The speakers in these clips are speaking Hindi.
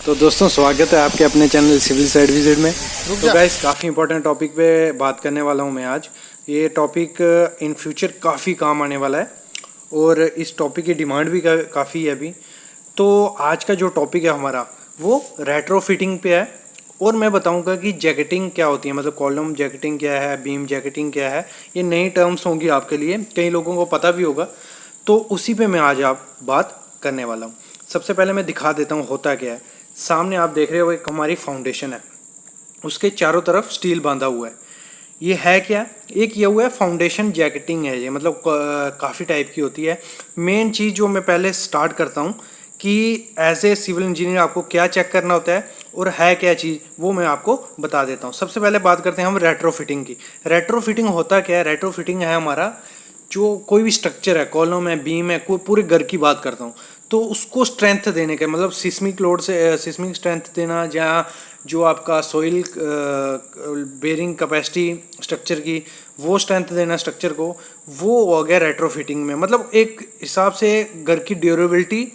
तो दोस्तों स्वागत है आपके अपने चैनल सिविल साइड विजिट में। तो गाइस काफ़ी इंपॉर्टेंट टॉपिक पे बात करने वाला हूँ मैं आज। ये टॉपिक इन फ्यूचर काफ़ी काम आने वाला है और इस टॉपिक की डिमांड भी काफ़ी है अभी। तो आज का जो टॉपिक है हमारा वो रेट्रोफिटिंग पे है और मैं बताऊंगा कि जैकेटिंग क्या होती है, मतलब कॉलम जैकेटिंग क्या है, बीम जैकेटिंग क्या है। ये नई टर्म्स होंगी आपके लिए, कई लोगों को पता भी होगा, तो उसी पे मैं आज आप बात करने वाला हूँ। सबसे पहले मैं दिखा देता हूँ होता क्या है। सामने आप देख रहे हो एक हमारी फाउंडेशन है, उसके चारों तरफ स्टील बांधा हुआ है। ये है क्या? एक ये हुआ है फाउंडेशन जैकेटिंग है ये, मतलब काफ़ी टाइप की होती है। मेन चीज़ जो मैं पहले स्टार्ट करता हूँ कि एज ए सिविल इंजीनियर आपको क्या चेक करना होता है और है क्या चीज़, वो मैं आपको बता देता हूँ। सबसे पहले बात करते हैं हम रेट्रोफिटिंग की। रेट्रोफिटिंग होता क्या है? रेट्रोफिटिंग है हमारा जो कोई भी स्ट्रक्चर है, कॉलम है, बीम है, कोई पूरे घर की बात करता हूँ, तो उसको स्ट्रेंथ देने का, मतलब सिस्मिक लोड से सिस्मिक स्ट्रेंथ देना, जहाँ जो आपका सोइल बेरिंग कैपेसिटी स्ट्रक्चर की वो स्ट्रेंथ देना स्ट्रक्चर को, वो हो गया रेट्रोफिटिंग में। मतलब एक हिसाब से घर की ड्यूरेबिलिटी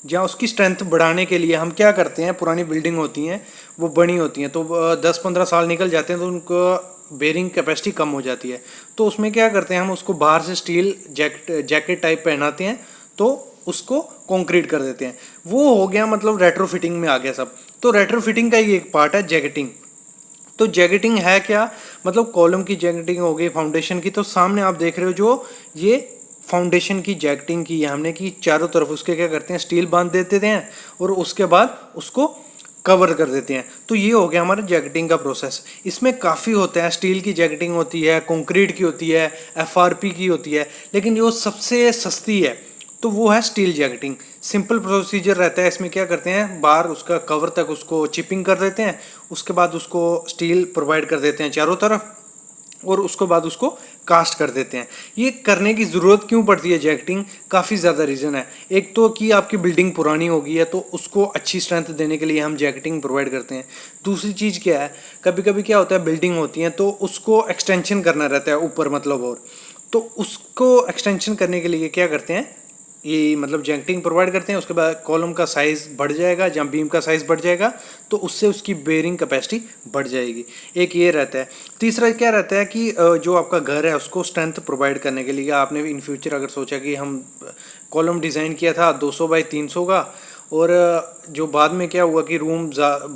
जहाँ उसकी स्ट्रेंथ बढ़ाने के लिए हम क्या करते हैं, पुरानी बिल्डिंग होती हैं वो बनी होती हैं तो 10-15 साल निकल जाते हैं तो उनको बेरिंग कैपेसिटी कम हो जाती है, तो उसमें क्या करते हैं हम उसको बाहर से स्टील जैकेट टाइप पहनाते हैं तो उसको कंक्रीट कर देते हैं। वो हो गया, मतलब रेट्रोफिटिंग में आ गया सब। तो रेट्रोफिटिंग का ही एक पार्ट है जैकेटिंग। तो जैकेटिंग है क्या? मतलब कॉलम की जैकेटिंग हो गई, फाउंडेशन की। तो सामने आप देख रहे हो जो ये फाउंडेशन की जैकेटिंग की है हमने, कि चारों तरफ उसके क्या करते हैं, स्टील बांध देते हैं और उसके बाद उसको कवर कर देते हैं। तो ये हो गया हमारा जैकेटिंग का प्रोसेस। इसमें काफ़ी होता है, स्टील की जैकेटिंग होती है, कंक्रीट की होती है, एफआरपी की होती है, लेकिन जो सबसे सस्ती है तो वो है स्टील जैकेटिंग। सिंपल प्रोसीजर रहता है इसमें। क्या करते हैं, बाहर उसका कवर तक उसको चिपिंग कर देते हैं, उसके बाद उसको स्टील प्रोवाइड कर देते हैं चारों तरफ और उसके बाद उसको कास्ट कर देते हैं। ये करने की ज़रूरत क्यों पड़ती है जैकेटिंग? काफ़ी ज़्यादा रीज़न है। एक तो कि आपकी बिल्डिंग पुरानी हो गई है तो उसको अच्छी स्ट्रेंथ देने के लिए हम जैकेटिंग प्रोवाइड करते हैं। दूसरी चीज़ क्या है, कभी कभी क्या होता है, बिल्डिंग होती है तो उसको एक्सटेंशन करना रहता है ऊपर, मतलब, और तो उसको एक्सटेंशन करने के लिए क्या करते हैं, ये मतलब जैकेटिंग प्रोवाइड करते हैं। उसके बाद कॉलम का साइज़ बढ़ जाएगा, जहाँ बीम का साइज़ बढ़ जाएगा तो उससे उसकी बेयरिंग कैपेसिटी बढ़ जाएगी। एक ये रहता है। तीसरा क्या रहता है कि जो आपका घर है उसको स्ट्रेंथ प्रोवाइड करने के लिए आपने इन फ्यूचर अगर सोचा कि हम कॉलम डिज़ाइन किया था 200 बाई 300 का, और जो बाद में क्या हुआ कि रूम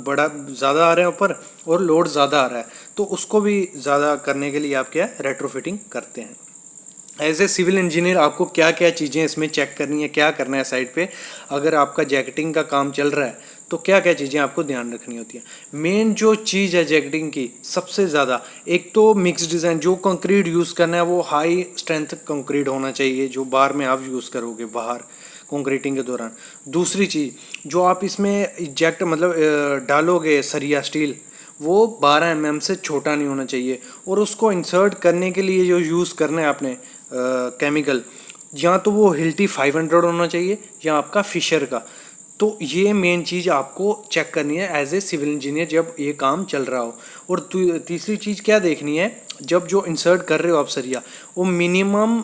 बड़ा ज़्यादा आ रहे हैं ऊपर और लोड ज़्यादा आ रहा है, तो उसको भी ज़्यादा करने के लिए आप क्या रेट्रोफिटिंग करते हैं। एज ए सिविल इंजीनियर आपको क्या क्या चीज़ें इसमें चेक करनी है, क्या करना है साइड पे, अगर आपका जैकेटिंग का काम चल रहा है तो क्या क्या चीज़ें आपको ध्यान रखनी होती है। मेन जो चीज़ है जैकेटिंग की सबसे ज़्यादा, एक तो मिक्स डिज़ाइन, जो कंक्रीट यूज़ करना है वो हाई स्ट्रेंथ कंक्रीट होना चाहिए जो बार में आप यूज़ करोगे बाहर कंक्रीटिंग के दौरान। दूसरी चीज़, जो आप इसमें इजेक्ट मतलब डालोगे सरिया स्टील, वो 12 mm से छोटा नहीं होना चाहिए। और उसको इंसर्ट करने के लिए जो यूज़ करना है आपने केमिकल, या तो वो हिल्टी 500 होना चाहिए या आपका फिशर का। तो ये मेन चीज़ आपको चेक करनी है एज ए सिविल इंजीनियर जब ये काम चल रहा हो। और तीसरी चीज़ क्या देखनी है, जब जो इंसर्ट कर रहे हो आप सरिया, वो मिनिमम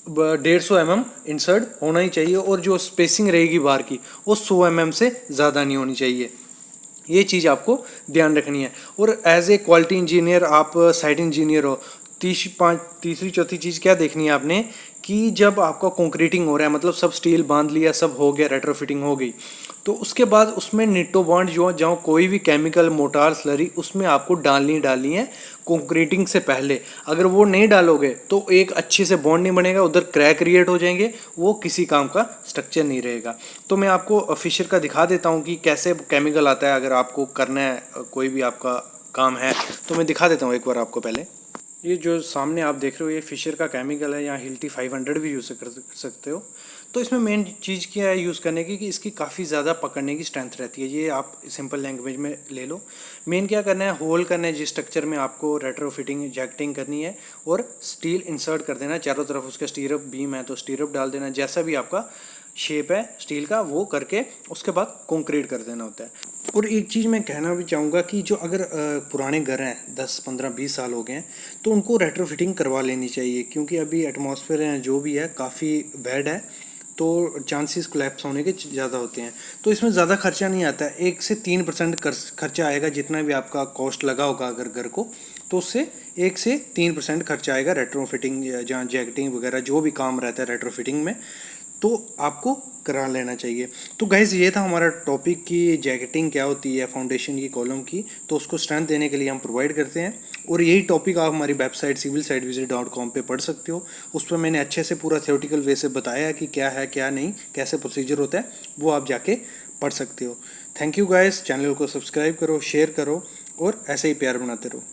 150 mm इंसर्ट होना ही चाहिए और जो स्पेसिंग रहेगी बाहर की वो 100 mm से ज़्यादा नहीं होनी चाहिए। ये चीज़ आपको ध्यान रखनी है। और एज ए क्वालिटी इंजीनियर, आप साइट इंजीनियर हो, तीसरी चौथी चीज़ क्या देखनी है आपने, कि जब आपका कंक्रीटिंग हो रहा है, मतलब सब स्टील बांध लिया, सब हो गया, रेट्रोफिटिंग हो गई, तो उसके बाद उसमें निट्टो बॉन्ड जो जहाँ कोई भी केमिकल मोटार स्लरी उसमें आपको डालनी है कंक्रीटिंग से पहले। अगर वो नहीं डालोगे तो एक अच्छे से बॉन्ड नहीं बनेगा, उधर क्रैक क्रिएट हो जाएंगे, वो किसी काम का स्ट्रक्चर नहीं रहेगा। तो मैं आपको फिशर का दिखा देता हूँ कि कैसे केमिकल आता है, अगर आपको करना है कोई भी आपका काम है तो मैं दिखा देता हूँ एक बार आपको। पहले ये जो सामने आप देख रहे हो ये फिशर का केमिकल है, या हिल्टी 500 भी यूज़ कर सकते हो। तो इसमें मेन चीज़ क्या है यूज़ करने की, कि इसकी काफ़ी ज़्यादा पकड़ने की स्ट्रेंथ रहती है। ये आप सिंपल लैंग्वेज में ले लो। मेन क्या करना है, होल करना है जिस स्ट्रक्चर में आपको रेट्रोफिटिंग जैकेटिंग करनी है, और स्टील इंसर्ट कर देना चारों तरफ। उसका स्टीरअप बीम है तो स्टीरअप डाल देना, जैसा भी आपका शेप है स्टील का वो करके उसके बाद कंक्रीट कर देना होता है। और एक चीज़ मैं कहना भी चाहूँगा कि जो अगर पुराने घर हैं 10-15-20 साल हो गए हैं तो उनको रेट्रोफिटिंग करवा लेनी चाहिए, क्योंकि अभी एटमॉस्फेयर है जो भी है काफ़ी बैड है। तो चांसेस कोलैप्स होने के ज़्यादा होते हैं। तो इसमें ज़्यादा खर्चा नहीं आता है, 1 से 3% खर्चा आएगा। जितना भी आपका कॉस्ट लगा होगा अगर घर को, तो उससे 1 से 3% खर्चा आएगा रेट्रोफिटिंग या जहाँ जैकेटिंग वगैरह जो भी काम रहता है रेट्रोफिटिंग में, तो आपको करा लेना चाहिए। तो गाइज़ ये था हमारा टॉपिक कि जैकेटिंग क्या होती है फाउंडेशन की कॉलम की, तो उसको स्ट्रेंथ देने के लिए हम प्रोवाइड करते हैं। और यही टॉपिक आप हमारी वेबसाइट civilsidevisit.com पे पढ़ सकते हो। उस पर मैंने अच्छे से पूरा थ्योरेटिकल वे से बताया कि क्या है क्या नहीं, कैसे प्रोसीजर होता है, वो आप जाके पढ़ सकते हो। थैंक यू गाइस, चैनल को सब्सक्राइब करो, शेयर करो और ऐसे ही प्यार बनाते रहो।